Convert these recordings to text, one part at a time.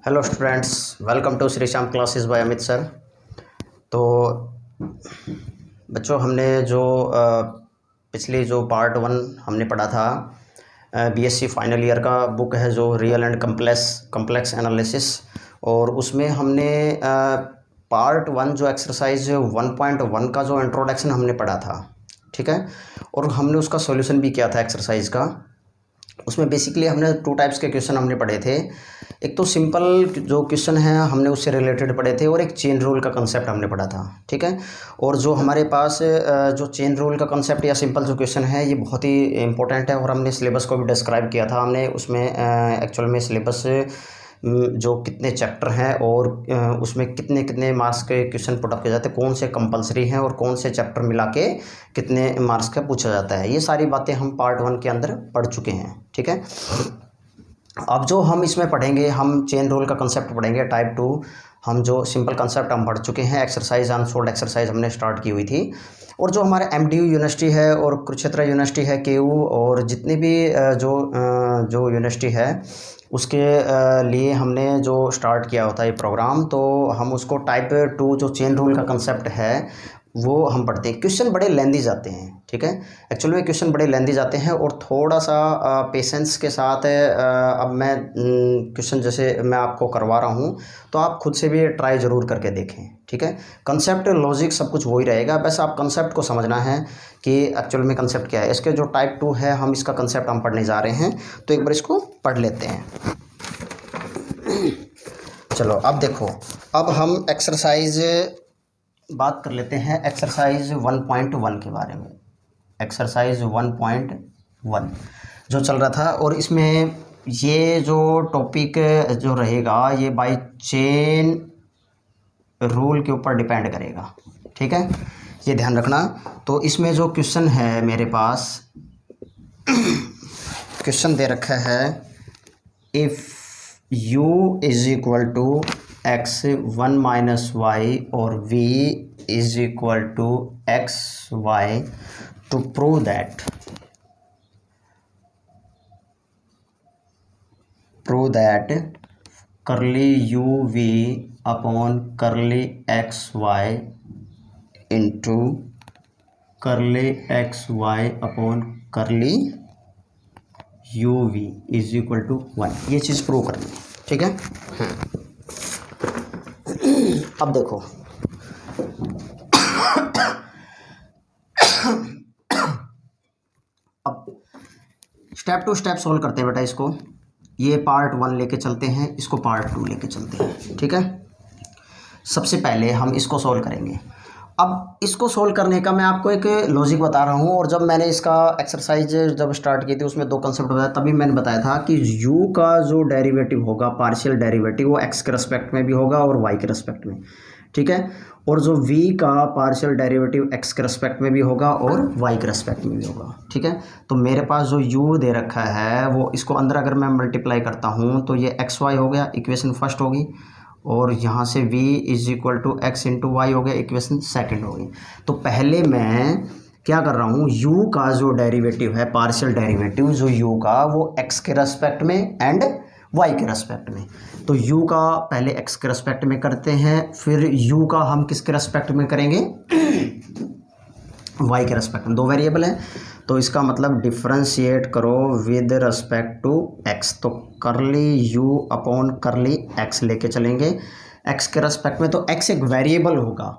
Hello students, welcome to Shri Shyam classes by Amit sir. तो बच्चों, हमने जो पिछली जो पार्ट 1 हमने पढ़ा था, बीएससी फाइनल ईयर का बुक है जो रियल एंड कम्प्लेक्स एनालिसिस, और उसमें हमने पार्ट 1 जो एक्सरसाइज 1.1 का जो इंट्रोडक्शन हमने पढ़ा था, ठीक है। और हमने उसका सॉल्यूशन भी किया था एक्सरसाइज का। उसमें बेसिकली हमने 2 टाइप्स के क्वेश्चन हमने पढ़े थे। एक तो सिंपल जो क्वेश्चन है हमने उससे रिलेटेड पढ़े थे, और एक चेन रूल का कंसेप्ट हमने पढ़ा था, ठीक है। और जो हमारे पास जो चेन रूल का कंसेप्ट या सिंपल जो क्वेश्चन है ये बहुत ही इंपॉर्टेंट है, और हमने सिलेबस को भी डिस्क्राइब किया था। हमने उसमें एक्चुअल में सिलेबस जो कितने चैप्टर हैं और उसमें कितने कितने मार्क्स के क्वेश्चन पुट अप किए जाते हैं, कौन से कंपलसरी हैं और कौन से चैप्टर मिला के कितने मार्क्स का पूछा जाता है, ये सारी बातें हम पार्ट 1 के अंदर पढ़ चुके हैं, ठीक है। अब जो हम इसमें पढ़ेंगे, हम चेन रूल का कंसेप्ट पढ़ेंगे। टाइप 2 हम जो सिंपल कंसेप्ट हम पढ़ चुके हैं। एक्सरसाइज अनसोल्ड एक्सरसाइज हमने स्टार्ट की हुई थी। और जो हमारे एमडीयू यूनिवर्सिटी है और कुरुक्षेत्र यूनिवर्सिटी है, केयू, और जितनी भी जो यूनिवर्सिटी है उसके लिए हमने जो स्टार्ट किया होता है ये प्रोग्राम, तो हम उसको टाइप 2 जो चेन रूल का कंसेप्ट है वो हम पढ़ते हैं। क्वेश्चन बड़े लेंदी जाते हैं, ठीक है। एक्चुअली में क्वेश्चन बड़े लेंदी जाते हैं, और थोड़ा सा पेशेंस के साथ अब मैं क्वेश्चन जैसे मैं आपको करवा रहा हूँ तो आप खुद से भी ट्राई ज़रूर करके देखें, ठीक है। कंसेप्ट लॉजिक सब कुछ वही रहेगा, बस आप कंसेप्ट को समझना है कि एक्चुअल में कंसेप्ट क्या है। इसके जो टाइप 2 है हम इसका कंसेप्ट हम पढ़ने जा रहे हैं, तो एक बार इसको पढ़ लेते हैं। चलो अब देखो, अब हम एक्सरसाइज बात कर लेते हैं एक्सरसाइज 1.1 के बारे में। एक्सरसाइज 1.1 जो चल रहा था, और इसमें ये जो टॉपिक जो रहेगा ये बाय चेन रूल के ऊपर डिपेंड करेगा, ठीक है, ये ध्यान रखना। तो इसमें जो क्वेश्चन है मेरे पास, क्वेश्चन दे रखा है if u is equal to x 1 minus y और v is equal to x y to prove that curly u v upon curly x y into curly x y upon curly u v is equal to 1, ये चीज़ prove करनी है, ठीक है। अब देखो, अब step to step solve करते हैं बेटा इसको। ये पार्ट 1 लेके चलते हैं, इसको पार्ट 2 लेके चलते हैं, ठीक है। सबसे पहले हम इसको सोल्व करेंगे। अब इसको सोल्व करने का मैं आपको एक लॉजिक बता रहा हूँ, और जब मैंने इसका एक्सरसाइज जब स्टार्ट की थी उसमें 2 कंसेप्ट बताया, तभी मैंने बताया था कि u का जो डेरिवेटिव होगा, पार्शियल डेरिवेटिव, वो x के रेस्पेक्ट में भी होगा और y के रेस्पेक्ट में, ठीक है। और जो v का पार्शियल डेरिवेटिव x के रेस्पेक्ट में भी होगा और y के रेस्पेक्ट में भी होगा, ठीक है। तो मेरे पास जो u दे रखा है वो, इसको अंदर अगर मैं मल्टीप्लाई करता हूँ तो ये xy हो गया, इक्वेशन फर्स्ट होगी, और यहाँ से v is equal to x into y हो गया, इक्वेशन सेकंड हो गई। तो पहले मैं क्या कर रहा हूँ, u का जो डेरिवेटिव है, पार्शियल डेरिवेटिव जो u का, वो x के रेस्पेक्ट में एंड y के रेस्पेक्ट में। तो u का पहले x के रेस्पेक्ट में करते हैं, फिर u का हम किसके रेस्पेक्ट में करेंगे, y के रेस्पेक्ट में। 2 वेरिएबल है, तो इसका मतलब डिफ्रेंशिएट करो विद रेस्पेक्ट टू x। तो करली u अपॉन करली x लेके चलेंगे x के रेस्पेक्ट में। तो x एक वेरिएबल होगा,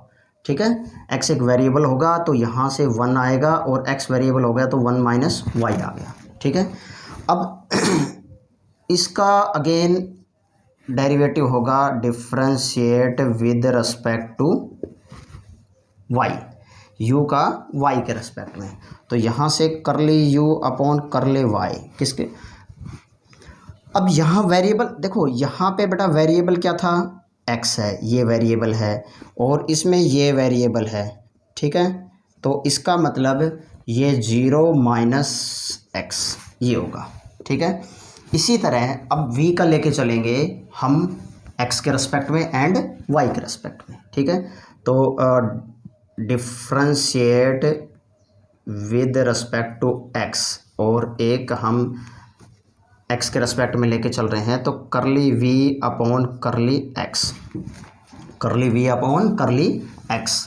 ठीक है, x एक वेरिएबल होगा, तो यहाँ से 1 आएगा, और x वेरिएबल हो गया तो 1 माइनस वाई आ गया, ठीक है। अब इसका अगेन डेरिवेटिव होगा differentiate with respect to y, u का y के रेस्पेक्ट में। तो यहाँ से करली u अपॉन करली y किसके। अब यहाँ वेरिएबल देखो, यहाँ पे बेटा वेरिएबल क्या था, x है, ये वेरिएबल है, और इसमें ये वेरिएबल है, ठीक है। तो इसका मतलब ये 0 माइनस एक्स ये होगा, ठीक है। इसी तरह अब v का लेके चलेंगे हम x के रेस्पेक्ट में एंड y के रेस्पेक्ट में, ठीक है। तो differentiate with respect to x, और एक हम एक्स के रेस्पेक्ट में लेके चल रहे हैं, तो curly v upon curly x, curly v upon curly x,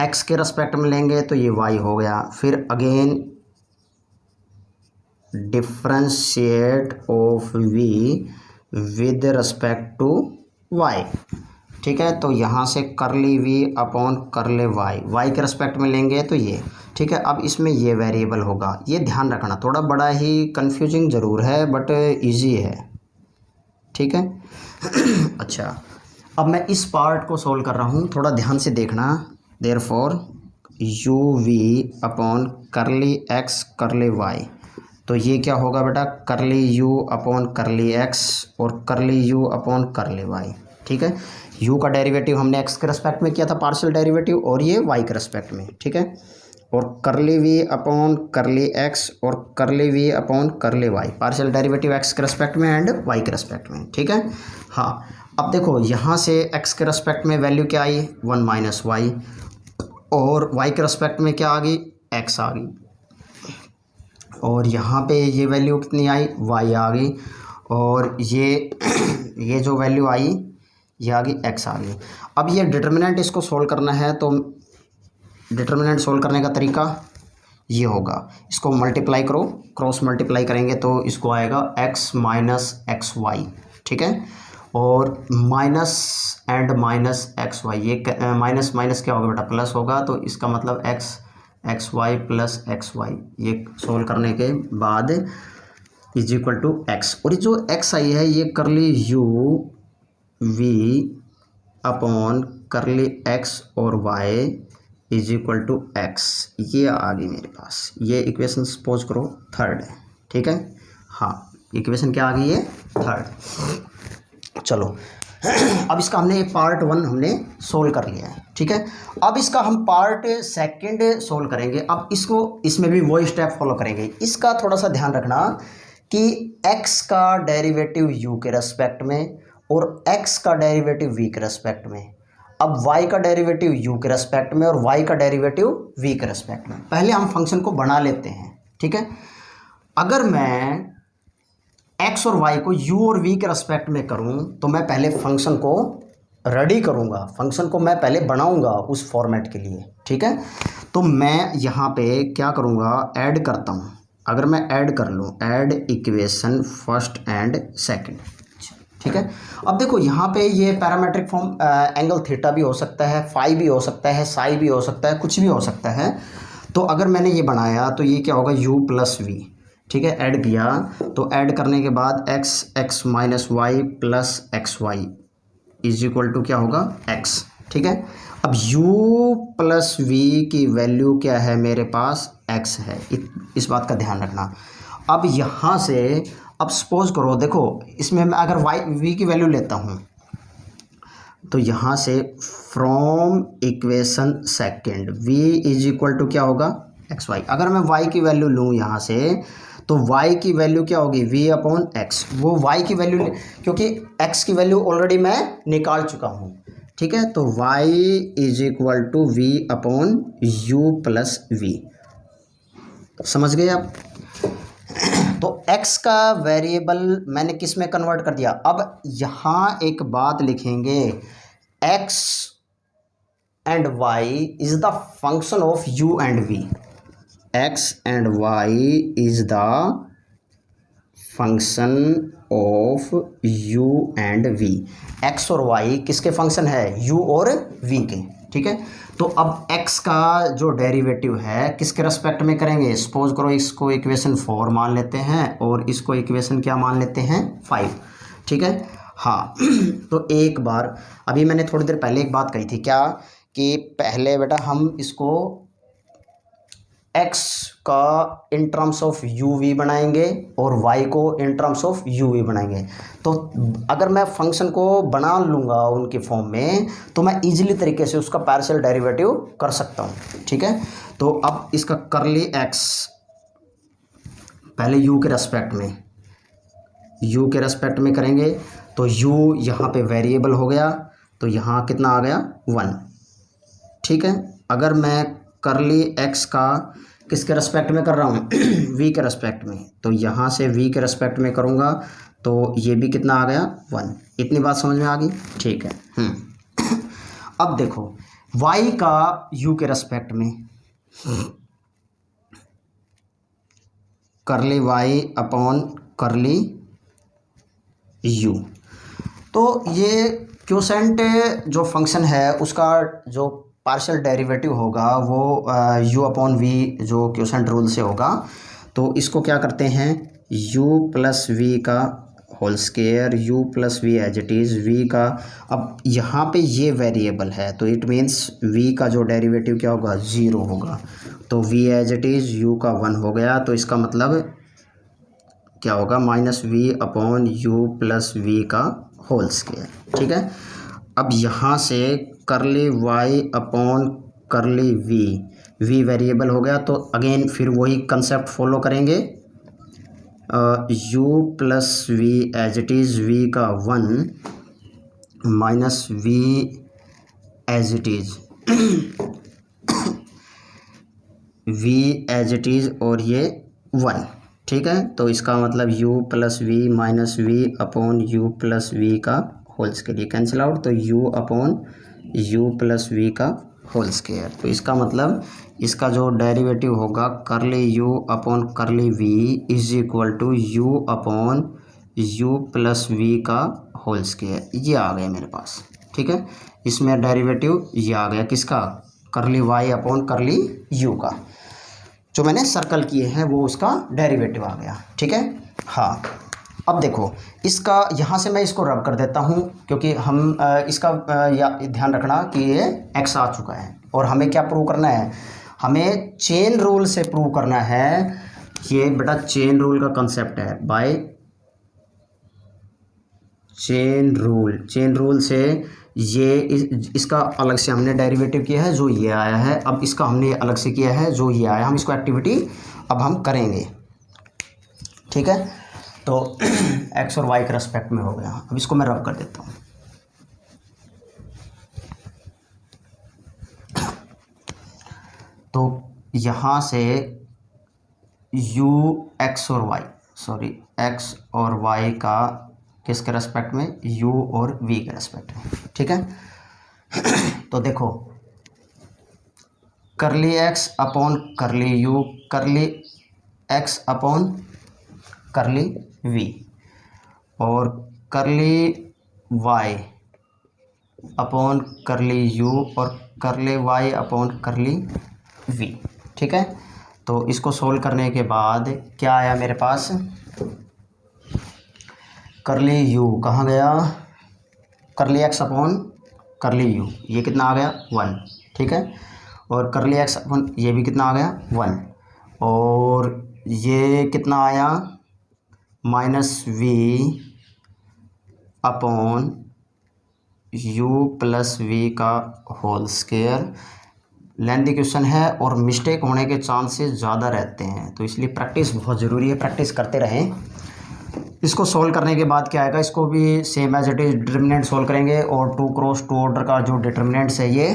x के रेस्पेक्ट में लेंगे तो ये वाई हो गया। फिर again differentiate of v with respect to y, ठीक है। तो यहाँ से curly v upon curly y, y के रेस्पेक्ट में लेंगे तो ये, ठीक है। अब इसमें ये वेरिएबल होगा, ये ध्यान रखना, थोड़ा बड़ा ही कंफ्यूजिंग ज़रूर है बट इजी है, ठीक है। अच्छा, अब मैं इस पार्ट को सोल्व कर रहा हूँ, थोड़ा ध्यान से देखना। Therefore you v upon curly x करली वाई, तो ये क्या होगा बेटा, करली यू अपॉन करली एक्स और करली यू अपॉन करली वाई, ठीक है। यू का डेरिवेटिव हमने एक्स के रेस्पेक्ट में किया था पार्शियल डेरिवेटिव, और ये वाई के रेस्पेक्ट में, ठीक है। और करली वी अपॉन करली एक्स और करली वी अपॉन करली वाई, पार्शियल डेरिवेटिव एक्स के रेस्पेक्ट में एंड वाई के रेस्पेक्ट में, ठीक है। हाँ, अब देखो यहाँ से एक्स के रेस्पेक्ट में वैल्यू क्या आई, 1 माइनस वाई, और वाई के रेस्पेक्ट में क्या आ गई, एक्स आ गई, और यहाँ पे ये वैल्यू कितनी आई, वाई आ गई, और ये जो वैल्यू आई ये आ गई, एक्स आ गई। अब ये डिटर्मिनेंट इसको सोल्व करना है, तो डिटर्मिनेंट सोल्व करने का तरीका ये होगा, इसको मल्टीप्लाई करो, क्रॉस मल्टीप्लाई करेंगे तो इसको आएगा एक्स माइनस एक्स वाई, ठीक है। और minus and minus x y, ये माइनस माइनस क्या होगा बेटा, प्लस होगा, तो इसका मतलब x y plus x y, ये सोल्व करने के बाद इज इक्वल टू एक्स। और ये जो एक्स आई है ये curly u v upon curly x और y is equal to x, ये आ गई मेरे पास। ये इक्वेशन सपोज करो थर्ड है, ठीक है। हाँ, इक्वेशन क्या आ गई है, थर्ड। चलो, अब इसका हमने पार्ट 1 हमने सोल्व कर लिया है, ठीक है। अब इसका हम पार्ट 2 सोल्व करेंगे। अब इसको, इसमें भी वही स्टेप फॉलो करेंगे। इसका थोड़ा सा ध्यान रखना कि x का डेरिवेटिव u के रेस्पेक्ट में और x का डेरिवेटिव v के रेस्पेक्ट में, अब y का डेरिवेटिव u के रेस्पेक्ट में और y का डेरिवेटिव v के रेस्पेक्ट में। पहले हम फंक्शन को बना लेते हैं, ठीक है। अगर मैं x और y को u और v के रेस्पेक्ट में करूं तो मैं पहले फंक्शन को रेडी करूंगा, फंक्शन को मैं पहले बनाऊंगा उस फॉर्मेट के लिए, ठीक है। तो मैं यहाँ पे क्या करूँगा, ऐड करता हूँ। अगर मैं ऐड कर लूँ, add equation first and second, ठीक है। अब देखो यहाँ पे ये पैरामेट्रिक फॉर्म, एंगल थीटा भी हो सकता है, फाई भी हो सकता है, साई भी हो सकता है, कुछ भी हो सकता है। तो अगर मैंने ये बनाया तो ये क्या होगा, u प्लस वी, ठीक है। ऐड किया तो ऐड करने के बाद x minus y plus x y is equal to क्या होगा, x, ठीक है। अब u प्लस वी की वैल्यू क्या है मेरे पास, x है, इस बात का ध्यान रखना। अब यहाँ से, अब सपोज करो, देखो इसमें मैं अगर v की वैल्यू लेता हूँ तो यहाँ से from equation second v is equal to क्या होगा, एक्स वाई। अगर मैं y की वैल्यू लूँ यहाँ से तो y की वैल्यू क्या होगी, v अपॉन एक्स। वो y की वैल्यू, क्योंकि x की वैल्यू ऑलरेडी मैं निकाल चुका हूँ, ठीक है। तो y is equal to v upon u plus v, समझ गए आप। तो x का वेरिएबल मैंने किस में कन्वर्ट कर दिया। अब यहाँ एक बात लिखेंगे, x and y is the function of u and v, x and y is the function of u and v। x और y किसके फंक्शन है, u और v के, ठीक है। तो अब x का जो डेरिवेटिव है किसके रेस्पेक्ट में करेंगे, सपोज करो इसको इक्वेशन 4 मान लेते हैं और इसको इक्वेशन क्या मान लेते हैं, 5, ठीक है। हाँ, तो एक बार, अभी मैंने थोड़ी देर पहले एक बात कही थी क्या, कि पहले बेटा हम इसको x का इन टर्म्स ऑफ uv बनाएंगे और y को इन टर्म्स ऑफ uv बनाएंगे। तो अगर मैं फंक्शन को बना लूँगा उनके फॉर्म में तो मैं इजीली तरीके से उसका पार्शियल डेरिवेटिव कर सकता हूँ, ठीक है। तो अब इसका करली x पहले u के रेस्पेक्ट में करेंगे तो u यहाँ पे वेरिएबल हो गया, तो यहाँ कितना आ गया, 1, ठीक है। अगर मैं करली x का किसके रेस्पेक्ट में कर रहा हूँ v के रेस्पेक्ट में, तो यहाँ से v के रेस्पेक्ट में करूँगा तो ये भी कितना आ गया 1। इतनी बात समझ में आ गई, ठीक है। अब देखो y का u के रेस्पेक्ट में करली y अपॉन करली u, तो ये क्वोशेंट जो फंक्शन है उसका जो पार्शियल डेरिवेटिव होगा वो u अपॉन v जो क्वोशेंट रूल से होगा। तो इसको क्या करते हैं u प्लस v का whole square, u plus v as it is v का। अब यहाँ पे ये वेरिएबल है तो इट मीन्स v का जो डेरिवेटिव क्या होगा 0 होगा, तो v as it is u का 1 हो गया। तो इसका मतलब क्या होगा minus v upon u plus v का होल स्क्वायर, ठीक है। अब यहाँ से curly y upon curly v variable हो गया, तो अगेन फिर वही कंसेप्ट फॉलो करेंगे, u plus v as it is v का 1 minus v as it is v as it is और ये 1, ठीक है। तो इसका मतलब u plus v minus v upon u plus v का होल स्क्वायर, ये कैंसिल आउट, तो u upon u plus v का होल स्क्वायर। तो इसका मतलब इसका जो डेरिवेटिव होगा curly u upon curly v is equal to u upon u plus v का होल स्क्वायर, ये आ गया मेरे पास, ठीक है। इसमें डेरिवेटिव ये आ गया किसका, करली y अपॉन करली u का, जो मैंने सर्कल किए हैं वो उसका डेरिवेटिव आ गया, ठीक है। हाँ, अब देखो इसका यहाँ से मैं इसको रब कर देता हूँ क्योंकि हम इसका ध्यान रखना कि ये x आ चुका है और हमें क्या प्रूव करना है, हमें चेन रूल से प्रूव करना है। ये बेटा चेन रूल का कंसेप्ट है, बाय चेन रूल से ये इसका अलग से हमने डेरिवेटिव किया है जो ये आया है, अब इसका हमने अलग से किया है जो ये आया, हम इसको एक्टिविटी अब हम करेंगे, ठीक है। तो x और y के रेस्पेक्ट में हो गया, अब इसको मैं रब कर देता हूँ। तो यहाँ से x और y का किसके रेस्पेक्ट में, u और v के रेस्पेक्ट में, ठीक है। तो देखो करली x अपॉन करली u, करली x अपॉन करली v और करली y अपॉन करली u और करली y अपॉन करली v, ठीक है। तो इसको सोल्व करने के बाद क्या आया मेरे पास, करली u कहाँ गया, करली x अपॉन करली u, ये कितना आ गया 1, ठीक है। और करली x अपॉन ये भी कितना आ गया 1, और ये कितना आया minus v upon u plus v का होल स्क्वायर। लेंथी क्वेश्चन है और मिस्टेक होने के चांसेस ज़्यादा रहते हैं, तो इसलिए प्रैक्टिस बहुत ज़रूरी है, प्रैक्टिस करते रहें। इसको सोल्व करने के बाद क्या आएगा, इसको भी same as it is determinant solve करेंगे और 2 क्रॉस 2 ऑर्डर का जो डिटर्मिनेंट्स है ये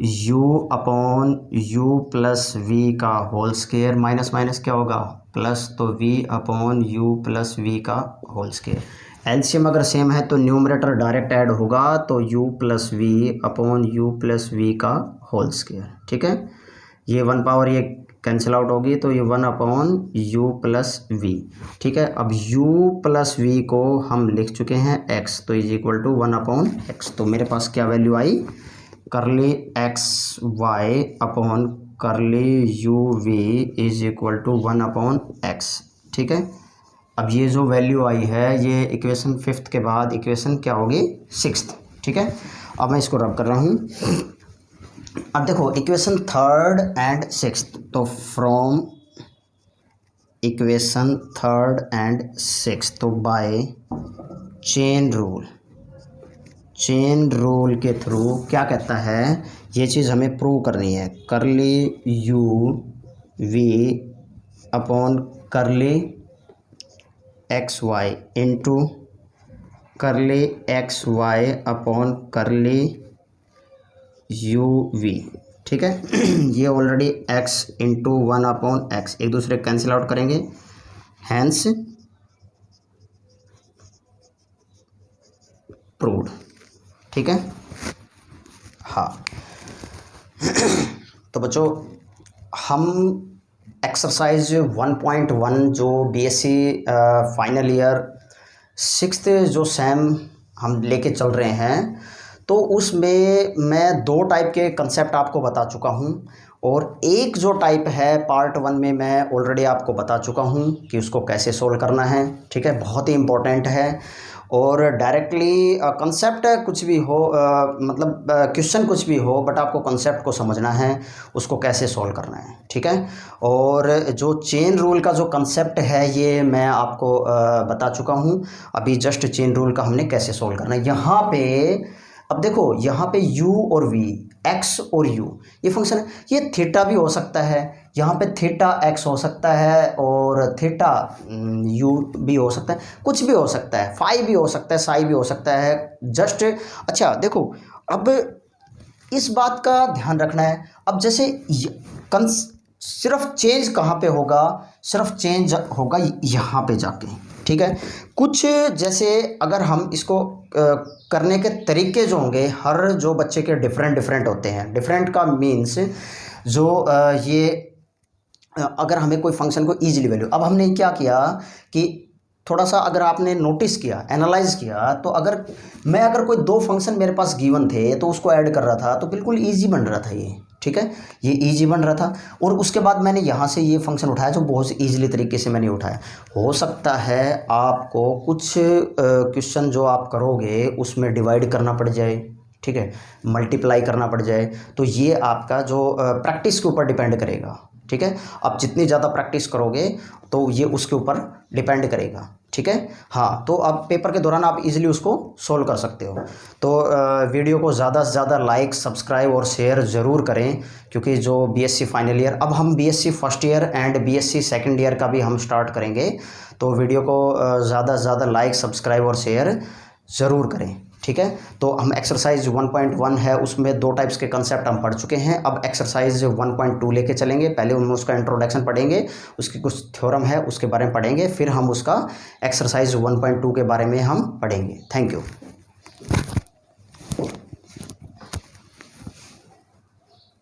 u upon u plus v का होल स्क्वायर माइनस माइनस क्या होगा प्लस, तो v upon u plus v का होल स्क्वायर। एलसीएम अगर सेम है तो न्यूमरेटर डायरेक्ट ऐड होगा, तो u plus v upon u plus v का होल स्क्वायर, ठीक है। ये 1 पावर ये कैंसिल आउट होगी, तो ये 1 अपॉन u प्लस v, ठीक है। अब u प्लस v को हम लिख चुके हैं x, तो is equal to 1 upon x। तो मेरे पास क्या value I, curly x y upon curly u v is equal to 1 upon x, ठीक है। अब ये जो वैल्यू आई है ये इक्वेशन 5th के बाद इक्वेशन क्या होगी 6th, ठीक है। अब मैं इसको रब कर रहा हूँ। अब देखो इक्वेशन 3rd एंड 6th, तो from equation 3rd and 6th, तो बाय चेन रूल के थ्रू क्या कहता है, ये चीज़ हमें प्रूव करनी है, करली u v upon curly x y into curly x y upon curly u v, ठीक ठीक है। ये ऑलरेडी x इंटू 1/x एक दूसरे कैंसिल आउट करेंगे, हैंस प्रूव्ड। ठीक है। हाँ तो बच्चों हम एक्सरसाइज 1.1 जो बीएससी फाइनल ईयर 6th जो सेम हम लेके चल रहे हैं, तो उसमें मैं 2 टाइप के कंसेप्ट आपको बता चुका हूं, और एक जो टाइप है पार्ट 1 में मैं ऑलरेडी आपको बता चुका हूं कि उसको कैसे सोल्व करना है। ठीक है, बहुत ही इम्पोर्टेंट है। और डायरेक्टली कंसेप्ट कुछ भी हो, मतलब क्वेश्चन कुछ भी हो, बट आपको कंसेप्ट को समझना है, उसको कैसे सॉल्व करना है। ठीक है। और जो चेन रूल का जो कंसेप्ट है ये मैं आपको बता चुका हूँ। अभी जस्ट चेन रूल का हमने कैसे सॉल्व करना है। यहाँ पे अब देखो, यहाँ पे u और v, x और u ये फंक्शन है, ये थीटा भी हो सकता है, यहाँ पे थीटा x हो सकता है और थीटा u भी हो सकता है, कुछ भी हो सकता है, फाई भी हो सकता है, साई भी हो सकता है। जस्ट अच्छा देखो, अब इस बात का ध्यान रखना है। अब जैसे सिर्फ चेंज कहाँ पे होगा, सिर्फ चेंज होगा यहाँ पे जाके। ठीक है। कुछ जैसे अगर हम इसको करने के तरीके जो होंगे, हर जो बच्चे के डिफरेंट होते हैं। डिफरेंट का मीन्स जो ये अगर हमें कोई फंक्शन को ईजिली वैल्यू, अब हमने क्या किया कि थोड़ा सा अगर आपने नोटिस किया, एनालाइज किया, तो अगर कोई 2 फंक्शन मेरे पास गिवन थे तो उसको ऐड कर रहा था तो बिल्कुल ईजी बन रहा था ये। ठीक है, ये ईजी बन रहा था। और उसके बाद मैंने यहाँ से ये फंक्शन उठाया जो बहुत ईजिली तरीके से मैंने उठाया। हो सकता है आपको कुछ क्वेश्चन जो आप करोगे उसमें डिवाइड करना पड़ जाए, ठीक है, मल्टीप्लाई करना पड़ जाए, तो ये आपका जो प्रैक्टिस के ऊपर डिपेंड करेगा। ठीक है, आप जितनी ज़्यादा प्रैक्टिस करोगे तो ये उसके ऊपर डिपेंड करेगा। ठीक है। हाँ, तो अब पेपर के दौरान आप इजीली उसको सोल्व कर सकते हो। तो वीडियो को ज़्यादा से ज़्यादा लाइक, सब्सक्राइब और शेयर ज़रूर करें, क्योंकि जो बीएससी फाइनल ईयर, अब हम BSc first year and BSc second year का भी हम स्टार्ट करेंगे। तो वीडियो को ज़्यादा से ज़्यादा लाइक, सब्सक्राइब और शेयर ज़रूर करें। ठीक है। तो हम एक्सरसाइज 1.1 है, उसमें 2 टाइप्स के कंसेप्ट हम पढ़ चुके हैं। अब एक्सरसाइज 1.2 लेके चलेंगे। पहले हम उसका इंट्रोडक्शन पढ़ेंगे, उसकी कुछ थ्योरम है उसके बारे में पढ़ेंगे, फिर हम उसका एक्सरसाइज 1.2 के बारे में हम पढ़ेंगे। Thank you.